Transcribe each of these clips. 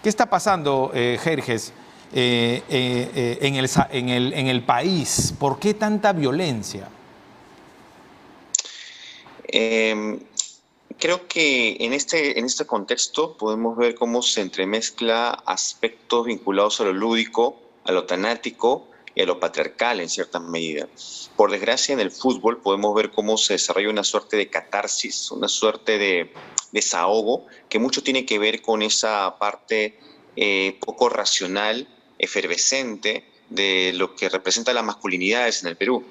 ¿Qué está pasando, Jerjes, en el país? ¿Por qué tanta violencia? Creo que en este contexto podemos ver cómo se entremezcla aspectos vinculados a lo lúdico, a lo tanático y a lo patriarcal en cierta medida. Por desgracia, en el fútbol podemos ver cómo se desarrolla una suerte de catarsis, una suerte de desahogo, que mucho tiene que ver con esa parte poco racional, efervescente, de lo que representa las masculinidades en el Perú.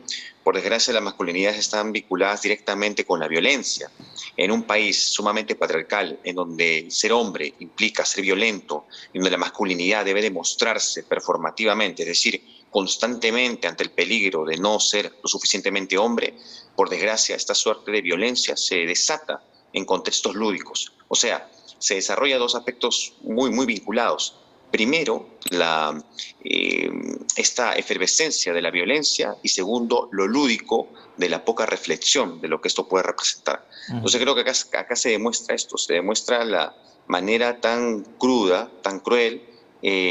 Por desgracia, las masculinidades están vinculadas directamente con la violencia. En un país sumamente patriarcal, en donde ser hombre implica ser violento, en donde la masculinidad debe demostrarse performativamente, es decir, constantemente ante el peligro de no ser lo suficientemente hombre, por desgracia, esta suerte de violencia se desata en contextos lúdicos. O sea, se desarrolla dos aspectos muy vinculados. Primero, esta efervescencia de la violencia y segundo, lo lúdico de la poca reflexión de lo que esto puede representar. Entonces creo que acá se demuestra esto, se demuestra la manera tan cruda, tan cruel,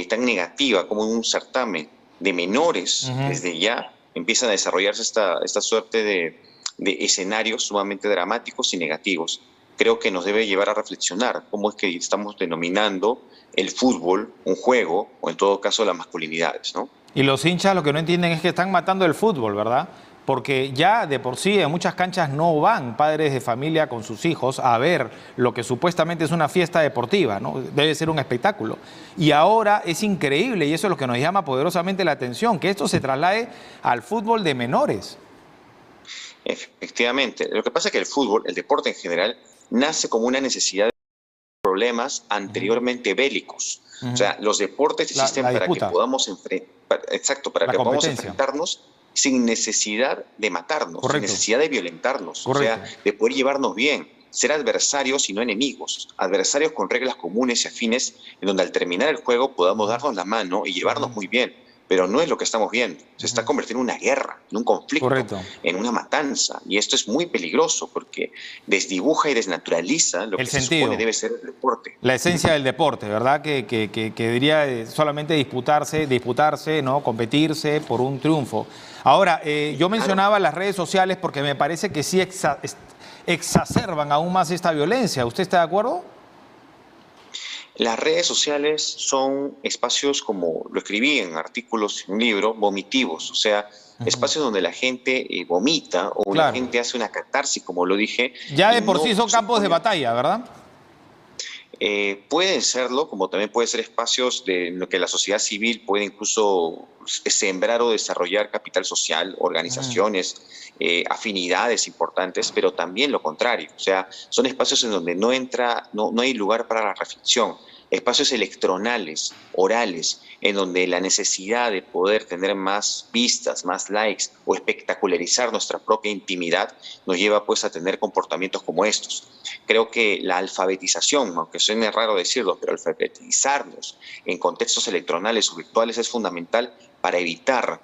tan negativa como en un certamen de menores desde ya empiezan a desarrollarse esta suerte de escenarios sumamente dramáticos y negativos. Creo que nos debe llevar a reflexionar cómo es que estamos denominando el fútbol un juego, o en todo caso las masculinidades, ¿no? Y los hinchas lo que no entienden es que están matando el fútbol, ¿verdad? Porque ya de por sí en muchas canchas no van padres de familia con sus hijos a ver lo que supuestamente es una fiesta deportiva, ¿no? Debe ser un espectáculo. Y ahora es increíble, y eso es lo que nos llama poderosamente la atención, que esto se traslade al fútbol de menores. Efectivamente. Lo que pasa es que el fútbol, el deporte en general, nace como una necesidad de problemas anteriormente bélicos. O sea, los deportes existen para que podamos enfrentarnos sin necesidad de matarnos, sin necesidad de violentarnos, o sea, de poder llevarnos bien, ser adversarios y no enemigos, adversarios con reglas comunes y afines, en donde al terminar el juego podamos darnos la mano y llevarnos muy bien. Pero no es lo que estamos viendo. Se está convirtiendo en una guerra, en un conflicto, en una matanza. Y esto es muy peligroso porque desdibuja y desnaturaliza lo que se supone debe ser el deporte. La esencia del deporte, ¿verdad? Que debería solamente disputarse, ¿no? Competirse por un triunfo. Ahora, yo mencionaba las redes sociales porque me parece que sí exacerban aún más esta violencia. ¿Usted está de acuerdo? Las redes sociales son espacios, como lo escribí en artículos, en un libro, vomitivos, o sea, espacios donde la gente vomita o la gente hace una catarsis, como lo dije. Ya de por sí son campos de batalla, ¿verdad? Pueden serlo, como también pueden ser espacios de lo que la sociedad civil puede incluso sembrar o desarrollar capital social, organizaciones, afinidades importantes, pero también lo contrario. O sea, son espacios en donde no hay lugar para la reflexión, espacios electronales, orales, en donde la necesidad de poder tener más vistas, más likes o espectacularizar nuestra propia intimidad nos lleva pues a tener comportamientos como estos. Creo que la alfabetización, aunque suene raro decirlo, pero alfabetizarnos en contextos electronales o virtuales es fundamental para evitar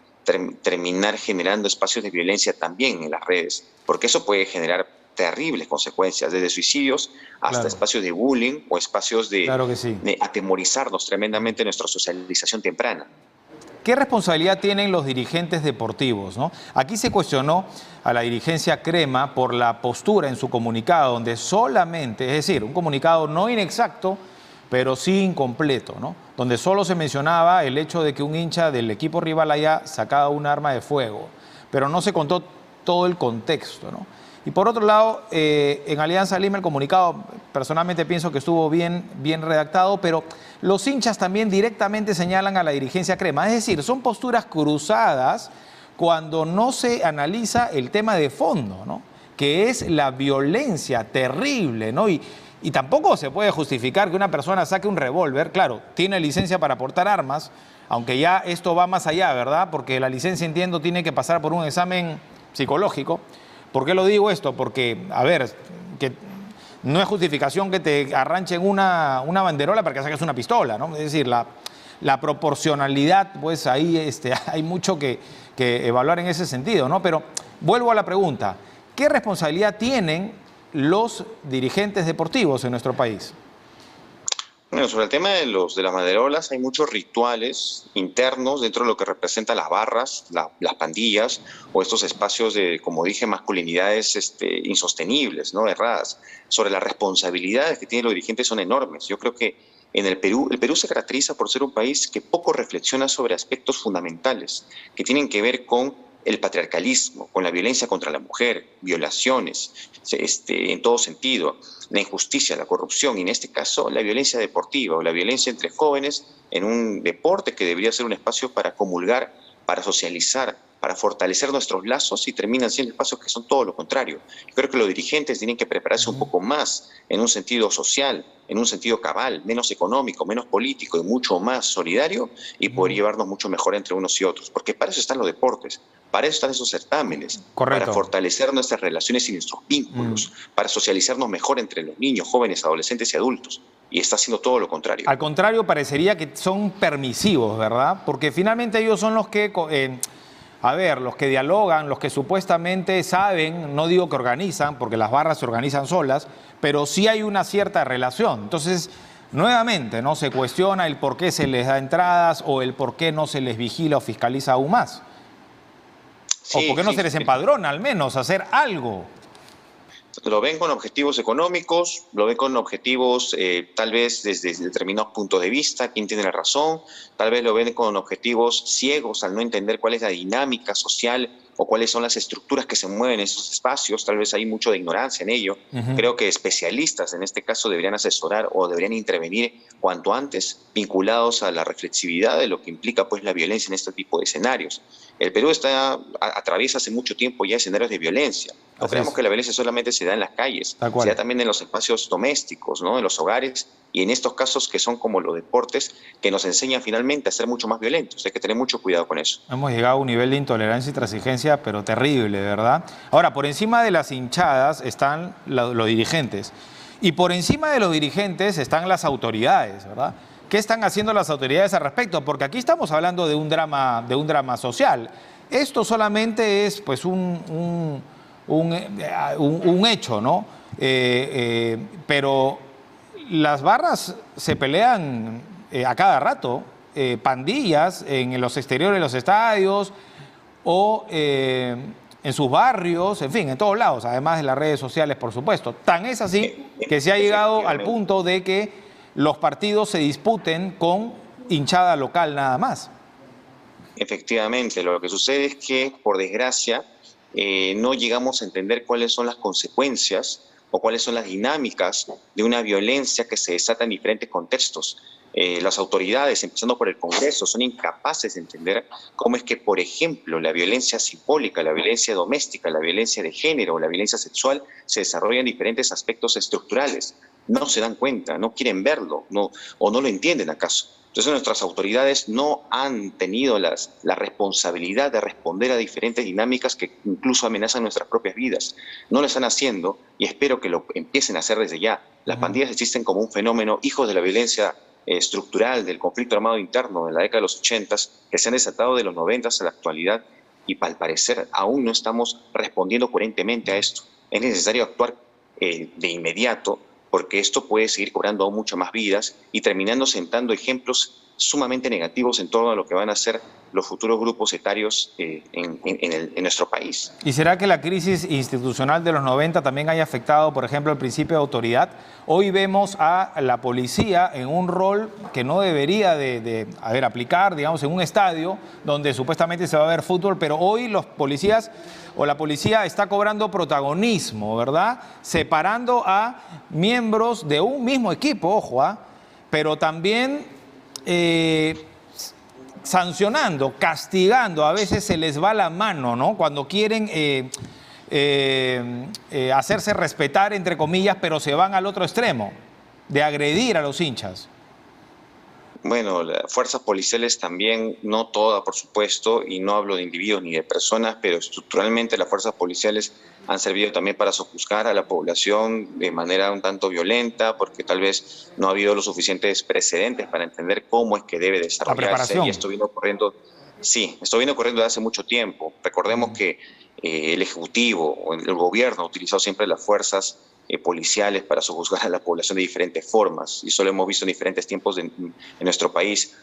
terminar generando espacios de violencia también en las redes, porque eso puede generar terribles consecuencias, desde suicidios hasta espacios de bullying o espacios de atemorizarnos tremendamente en nuestra socialización temprana. ¿Qué responsabilidad tienen los dirigentes deportivos, ¿no? Aquí se cuestionó a la dirigencia Crema por la postura en su comunicado, donde solamente, es decir, un comunicado no inexacto, pero sí incompleto, ¿no? Donde solo se mencionaba el hecho de que un hincha del equipo rival haya sacado un arma de fuego, pero no se contó todo el contexto, ¿no? Y por otro lado, en Alianza Lima el comunicado personalmente pienso que estuvo bien redactado, pero los hinchas también directamente señalan a la dirigencia Crema. Es decir, son posturas cruzadas cuando no se analiza el tema de fondo, ¿no? Que es la violencia terrible, ¿no? Y tampoco se puede justificar que una persona saque un revólver. Claro, tiene licencia para portar armas, aunque ya esto va más allá, ¿verdad? Porque la licencia, entiendo, tiene que pasar por un examen psicológico. ¿Por qué lo digo esto? Porque, a ver, que no es justificación que te arranchen una banderola para que saques una pistola, ¿no? Es decir, la proporcionalidad, pues ahí hay mucho que evaluar en ese sentido, ¿no? Pero vuelvo a la pregunta, ¿qué responsabilidad tienen los dirigentes deportivos en nuestro país? Bueno, sobre el tema de las banderolas, hay muchos rituales internos dentro de lo que representan las barras, las pandillas o estos espacios de, como dije, masculinidades insostenibles, ¿no? Erradas. Sobre las responsabilidades que tienen los dirigentes son enormes. Yo creo que en el Perú se caracteriza por ser un país que poco reflexiona sobre aspectos fundamentales que tienen que ver con el patriarcalismo, con la violencia contra la mujer, violaciones, en todo sentido, la injusticia, la corrupción y en este caso la violencia deportiva o la violencia entre jóvenes en un deporte que debería ser un espacio para comulgar, para socializar, para fortalecer nuestros lazos y terminan siendo espacios que son todo lo contrario. Creo que los dirigentes tienen que prepararse un poco más en un sentido social, en un sentido cabal, menos económico, menos político y mucho más solidario y poder llevarnos mucho mejor entre unos y otros, porque para eso están los deportes, para eso están esos certámenes, Correcto. para fortalecer nuestras relaciones y nuestros vínculos, para socializarnos mejor entre los niños, jóvenes, adolescentes y adultos. Y está haciendo todo lo contrario. Al contrario, parecería que son permisivos, ¿verdad? Porque finalmente ellos son los que, los que dialogan, los que supuestamente saben, no digo que organizan, porque las barras se organizan solas, pero sí hay una cierta relación. Entonces, nuevamente, ¿no? Se cuestiona el por qué se les da entradas o el por qué no se les vigila o fiscaliza aún más. Sí, o por qué no se les empadrona, al menos, hacer algo. Lo ven con objetivos económicos, lo ven con objetivos tal vez desde determinados puntos de vista, quién tiene la razón, tal vez lo ven con objetivos ciegos al no entender cuál es la dinámica social o cuáles son las estructuras que se mueven en esos espacios, tal vez hay mucho de ignorancia en ello. Creo que especialistas en este caso deberían asesorar o deberían intervenir cuanto antes, vinculados a la reflexividad de lo que implica pues la violencia en este tipo de escenarios. El Perú atraviesa hace mucho tiempo ya escenarios de violencia. No creemos que la violencia solamente se da en las calles, se da también en los espacios domésticos, ¿no? En los hogares y en estos casos que son como los deportes que nos enseñan finalmente a ser mucho más violentos. Hay que tener mucho cuidado con eso. Hemos llegado a un nivel de intolerancia y transigencia, pero terrible, ¿verdad? Ahora, por encima de las hinchadas están los dirigentes y por encima de los dirigentes están las autoridades, ¿verdad? ¿Qué están haciendo las autoridades al respecto? Porque aquí estamos hablando de un drama social. Esto solamente es pues un hecho, ¿no? Pero las barras se pelean a cada rato, pandillas en los exteriores de los estadios o en sus barrios, en fin, en todos lados, además de las redes sociales, por supuesto. Tan es así que se ha llegado al punto de que los partidos se disputen con hinchada local nada más. Efectivamente, lo que sucede es que, por desgracia, no llegamos a entender cuáles son las consecuencias o cuáles son las dinámicas de una violencia que se desata en diferentes contextos. Las autoridades, empezando por el Congreso, son incapaces de entender cómo es que, por ejemplo, la violencia simbólica, la violencia doméstica, la violencia de género o la violencia sexual se desarrolla en diferentes aspectos estructurales. No se dan cuenta, no quieren verlo o no lo entienden acaso. Entonces nuestras autoridades no han tenido la responsabilidad de responder a diferentes dinámicas que incluso amenazan nuestras propias vidas. No lo están haciendo y espero que lo empiecen a hacer desde ya. Las pandillas existen como un fenómeno, hijos de la violencia estructural, del conflicto armado interno de la década de los 80, que se han desatado de los 90 a la actualidad y al parecer aún no estamos respondiendo coherentemente a esto. Es necesario actuar de inmediato, porque esto puede seguir cobrando aún muchas más vidas y terminando sentando ejemplos sumamente negativos en torno a lo que van a ser los futuros grupos etarios en nuestro país. ¿Y será que la crisis institucional de los 90 también haya afectado, por ejemplo, el principio de autoridad? Hoy vemos a la policía en un rol que no debería aplicar, digamos, en un estadio donde supuestamente se va a ver fútbol, pero hoy los policías o la policía está cobrando protagonismo, ¿verdad? Separando a miembros de un mismo equipo, ojo, pero también sancionando, castigando, a veces se les va la mano, ¿no? Cuando quieren hacerse respetar, entre comillas, pero se van al otro extremo, de agredir a los hinchas. Bueno, las fuerzas policiales también, no todas, por supuesto, y no hablo de individuos ni de personas, pero estructuralmente las fuerzas policiales han servido también para sojuzgar a la población de manera un tanto violenta, porque tal vez no ha habido los suficientes precedentes para entender cómo es que debe desarrollarse. Y esto viene ocurriendo, sí, esto viene ocurriendo desde hace mucho tiempo. Recordemos que el Ejecutivo o el gobierno ha utilizado siempre las fuerzas policiales para sojuzgar a la población de diferentes formas. Y eso lo hemos visto en diferentes tiempos en nuestro país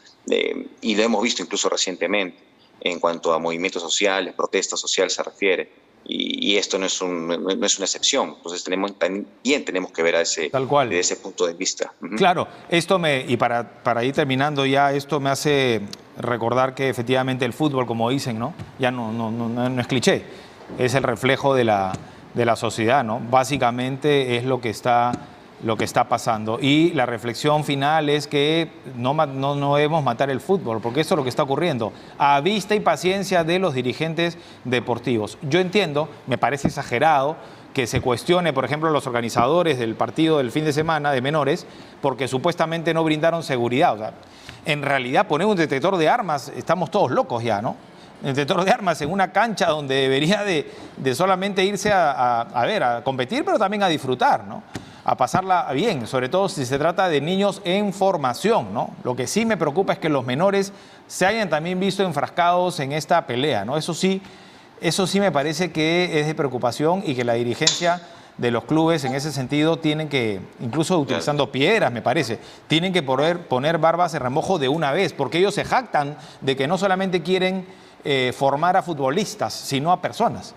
y lo hemos visto incluso recientemente en cuanto a movimientos sociales, protestas sociales se refiere. Y esto no es una excepción. Entonces también tenemos que ver Tal cual. desde ese punto de vista. Claro, y para ir terminando ya, esto me hace recordar que efectivamente el fútbol, como dicen, ¿no? Ya no es cliché, es el reflejo de la sociedad, ¿no? Básicamente es lo que está pasando. Y la reflexión final es que no debemos matar el fútbol, porque eso es lo que está ocurriendo, a vista y paciencia de los dirigentes deportivos. Yo entiendo, me parece exagerado que se cuestione, por ejemplo, a los organizadores del partido del fin de semana de menores, porque supuestamente no brindaron seguridad. O sea, en realidad poner un detector de armas, estamos todos locos ya, ¿no? El detector de armas en una cancha donde debería de solamente irse a competir, pero también a disfrutar, ¿no? A pasarla bien, sobre todo si se trata de niños en formación, ¿no? Lo que sí me preocupa es que los menores se hayan también visto enfrascados en esta pelea, ¿no? Eso sí me parece que es de preocupación y que la dirigencia de los clubes en ese sentido tienen que, incluso utilizando piedras, me parece, tienen que poner barbas en remojo de una vez, porque ellos se jactan de que no solamente quieren formar a futbolistas, sino a personas.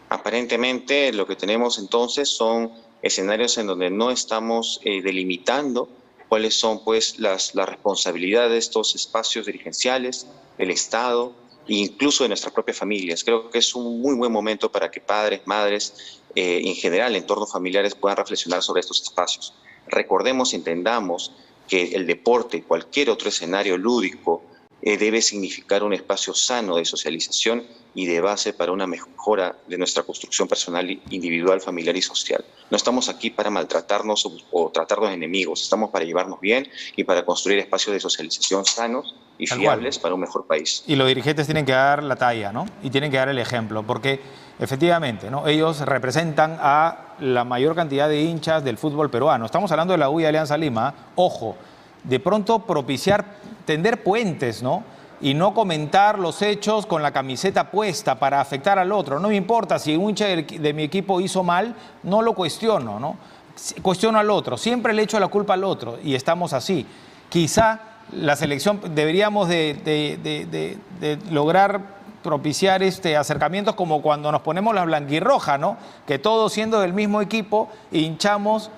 Aparentemente lo que tenemos entonces son escenarios en donde no estamos delimitando cuáles son pues las responsabilidades de estos espacios dirigenciales, del Estado e incluso de nuestras propias familias. Creo que es un muy buen momento para que padres, madres, en general, entornos familiares puedan reflexionar sobre estos espacios. Recordemos y entendamos que el deporte, cualquier otro escenario lúdico, debe significar un espacio sano de socialización y de base para una mejora de nuestra construcción personal, individual, familiar y social. No estamos aquí para maltratarnos o tratarnos de enemigos, estamos para llevarnos bien y para construir espacios de socialización sanos y fiables para un mejor país. Y los dirigentes tienen que dar la talla, ¿no? Y tienen que dar el ejemplo, porque efectivamente, ¿no? Ellos representan a la mayor cantidad de hinchas del fútbol peruano. Estamos hablando de la U y Alianza Lima, ojo, de pronto tender puentes, ¿no? Y no comentar los hechos con la camiseta puesta para afectar al otro. No me importa si un hincha de mi equipo hizo mal, no lo cuestiono, ¿no? Cuestiono al otro, siempre le echo la culpa al otro y estamos así. Quizá la selección deberíamos de lograr propiciar acercamientos como cuando nos ponemos la blanquirroja, ¿no? Que todos siendo del mismo equipo hinchamos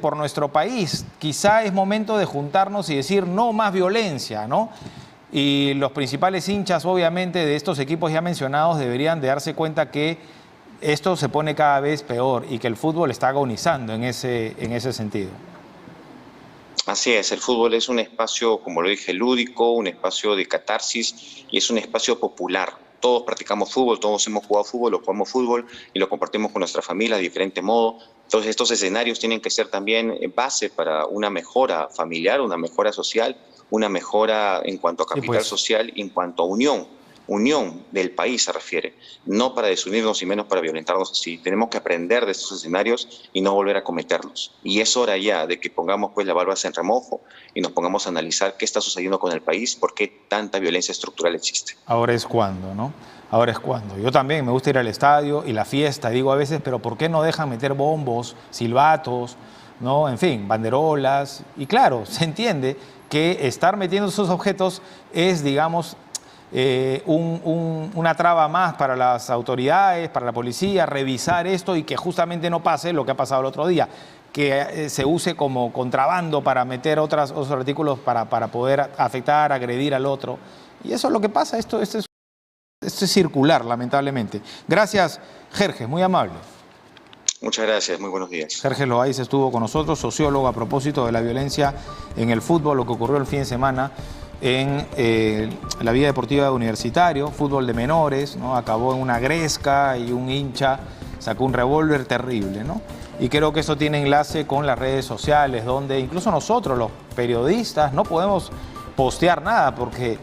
por nuestro país. Quizá es momento de juntarnos y decir no más violencia, ¿no? Y los principales hinchas, obviamente, de estos equipos ya mencionados deberían de darse cuenta que esto se pone cada vez peor y que el fútbol está agonizando en ese sentido. Así es, el fútbol es un espacio, como lo dije, lúdico, un espacio de catarsis y es un espacio popular. Todos practicamos fútbol, todos hemos jugado fútbol o jugamos fútbol y lo compartimos con nuestra familia de diferente modo. Entonces estos escenarios tienen que ser también base para una mejora familiar, una mejora social, una mejora en cuanto a capital social, en cuanto a unión del país se refiere, no para desunirnos y menos para violentarnos así. Tenemos que aprender de estos escenarios y no volver a cometerlos. Y es hora ya de que pongamos pues la barba en remojo y nos pongamos a analizar qué está sucediendo con el país, por qué tanta violencia estructural existe. Ahora es cuando, ¿no? Ahora es cuando. Yo también me gusta ir al estadio y la fiesta, digo a veces, pero ¿por qué no dejan meter bombos, silbatos, ¿no? En fin, banderolas? Y claro, se entiende que estar metiendo esos objetos es, digamos, una traba más para las autoridades, para la policía, revisar esto y que justamente no pase lo que ha pasado el otro día, que se use como contrabando para meter otros artículos para poder afectar, agredir al otro. Y eso es lo que pasa, esto es circular, lamentablemente. Gracias, Jerjes, muy amable. Muchas gracias, muy buenos días. Jerjes Loaiz estuvo con nosotros, sociólogo, a propósito de la violencia en el fútbol, lo que ocurrió el fin de semana en la Vida Deportiva de Universitario, fútbol de menores, ¿no? Acabó en una gresca y un hincha sacó un revólver terrible, ¿no? Y creo que eso tiene enlace con las redes sociales, donde incluso nosotros, los periodistas, no podemos postear nada porque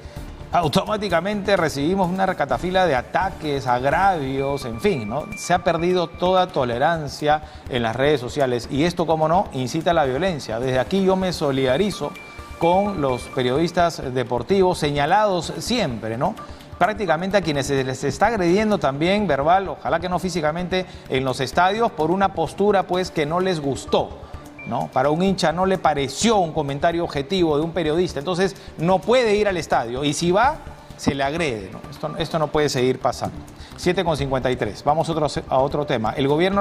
automáticamente recibimos una recatafila de ataques, agravios, en fin, ¿no? Se ha perdido toda tolerancia en las redes sociales y esto, como no, incita a la violencia. Desde aquí yo me solidarizo con los periodistas deportivos señalados siempre, ¿no? prácticamente a quienes se les está agrediendo también verbal, ojalá que no físicamente, en los estadios por una postura pues que no les gustó, ¿no? Para un hincha no le pareció un comentario objetivo de un periodista, entonces no puede ir al estadio y si va, se le agrede, ¿no? Esto no puede seguir pasando. 7:53. Vamos a otro tema. El gobierno